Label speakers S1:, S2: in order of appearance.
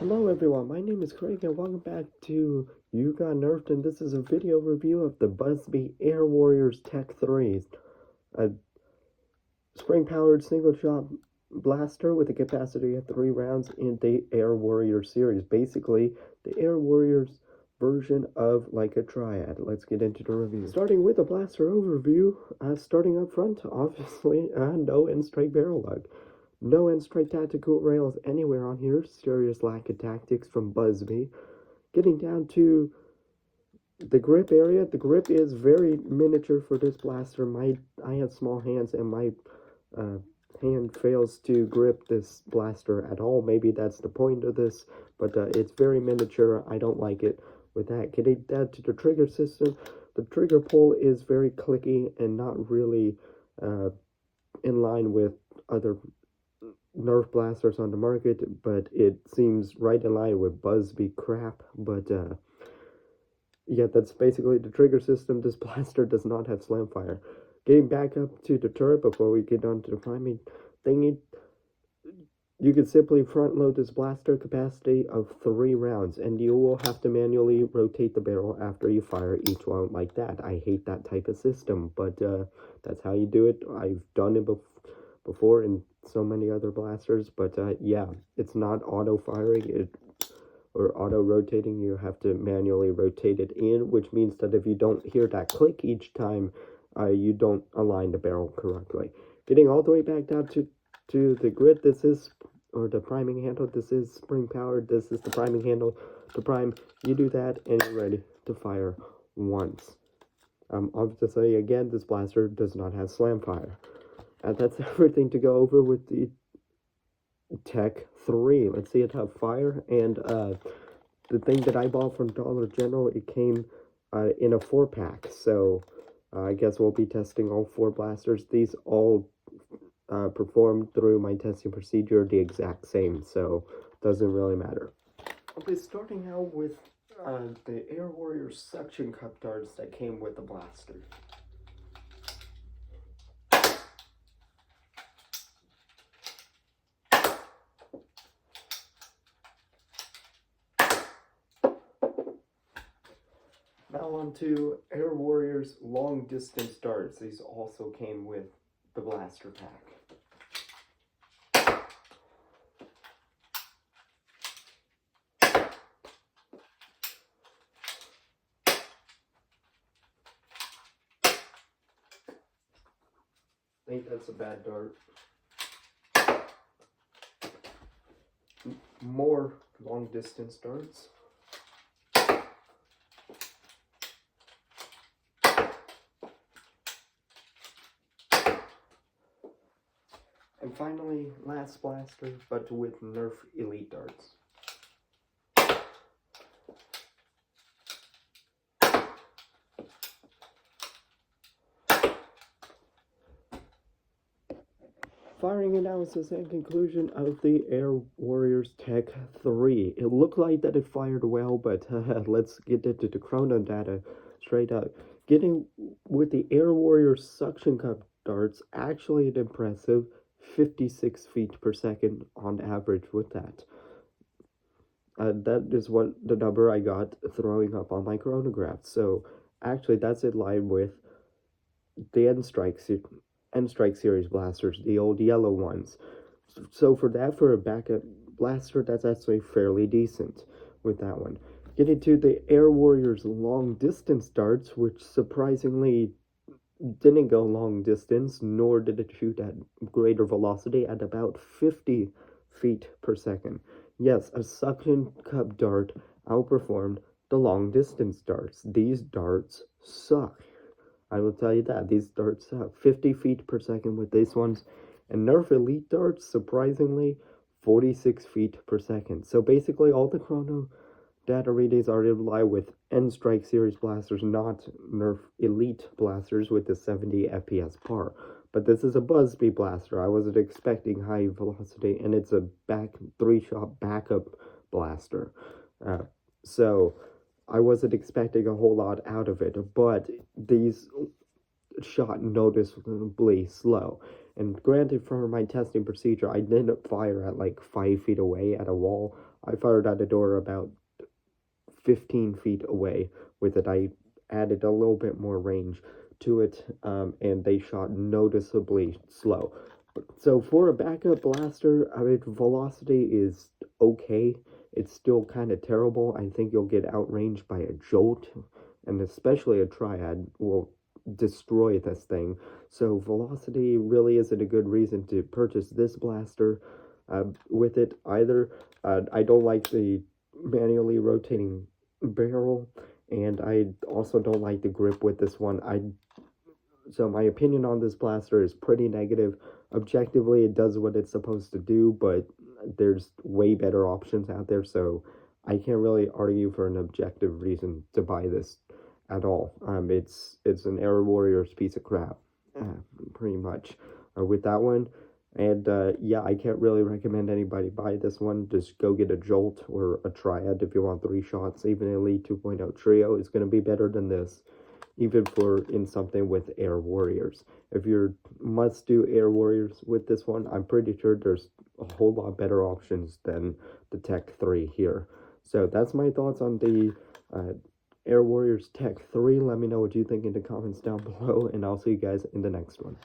S1: Hello everyone, my name is Craig and welcome back to You Got Nerfed, and this is a video review of the Buzzbee Air Warriors Tech 3, a spring-powered single-shot blaster with a capacity of 3 rounds in the Air Warrior series. Basically, the Air Warriors version of like a triad. Let's get into the review. Starting with a blaster overview, starting up front, obviously, no end-strike barrel lug. No end-strike tactical rails anywhere on here. Serious lack of tactics from Buzzbee. Getting down to the grip area. The grip is very miniature for this blaster. I have small hands and my hand fails to grip this blaster at all. Maybe that's the point of this, but it's very miniature. I don't like it with that. Getting down to the trigger system. The trigger pull is very clicky and not really in line with other Nerf blasters on the market, but it seems right in line with Buzzbee crap. But yeah, that's basically the trigger system. This blaster does not have slam fire. Getting back up to the turret before we get on to the priming thingy, you can simply front load this blaster capacity of 3 rounds, and you will have to manually rotate the barrel after you fire each one like that. I hate that type of system, but that's how you do it. I've done it before in so many other blasters, but yeah, it's not auto firing or auto rotating. You have to manually rotate it in, which means that if you don't hear that click each time, you don't align the barrel correctly. Getting all the way back down to the grid, or the priming handle, this is spring powered. This is the priming handle to prime. You do that and you're ready to fire once. Obviously, again, this blaster does not have slam fire. And that's everything to go over with the Tech 3. Let's see it have fire. And the thing that I bought from Dollar General, it came in a 4-pack. So I guess we'll be testing all 4 blasters. These all performed through my testing procedure the exact same, so it doesn't really matter. I'll be starting out with the Air Warrior suction cup darts that came with the blaster. Now on to Air Warrior's long distance darts. These also came with the blaster pack. I think that's a bad dart. More long distance darts. And finally, last blaster, but with Nerf Elite darts. Firing analysis and conclusion of the Air Warriors Tech 3. It looked like that it fired well, but let's get into the chrono data straight up. Getting with the Air Warriors suction cup darts, actually an impressive 56 feet per second on average with that. That is what the number I got throwing up on my chronograph. So actually that's in line with the End Strike series blasters, the old yellow ones. So for a backup blaster, that's actually fairly decent with that one. Getting to the Air Warriors long distance darts, which surprisingly didn't go long distance, nor did it shoot at greater velocity at about 50 feet per second. Yes, a suction cup dart outperformed the long distance darts. These darts suck. I will tell you that. These darts suck. 50 feet per second with these ones. And Nerf Elite darts, surprisingly, 46 feet per second. So basically all the chrono data readings are in line with End Strike series blasters, not Nerf Elite blasters with the 70 FPS par. But this is a Buzzbee blaster. I wasn't expecting high velocity, and it's a 3-shot backup blaster. So I wasn't expecting a whole lot out of it, but these shot noticeably slow. And granted, for my testing procedure, I didn't fire at like 5 feet away at a wall. I fired at a door about 15 feet away with it. I added a little bit more range to it, and they shot noticeably slow. So for a backup blaster, I mean, velocity is okay. It's still kind of terrible. I think you'll get outranged by a jolt, and especially a triad will destroy this thing. So velocity really isn't a good reason to purchase this blaster. With it either. I don't like the manually rotating barrel, and I also don't like the grip with this one. So my opinion on this blaster is pretty negative. Objectively, it does what it's supposed to do, but there's way better options out there, so I can't really argue for an objective reason to buy this at all. It's an Air Warriors piece of crap, pretty much. With that one, and yeah, I can't really recommend anybody buy this one. Just go get a Jolt or a Triad if you want 3 shots. Even Elite 2.0 Trio is going to be better than this, even for in something with Air Warriors. If you must do Air Warriors with this one, I'm pretty sure there's a whole lot better options than the Tech 3 here. So that's my thoughts on the Air Warriors Tech 3. Let me know what you think in the comments down below, and I'll see you guys in the next one.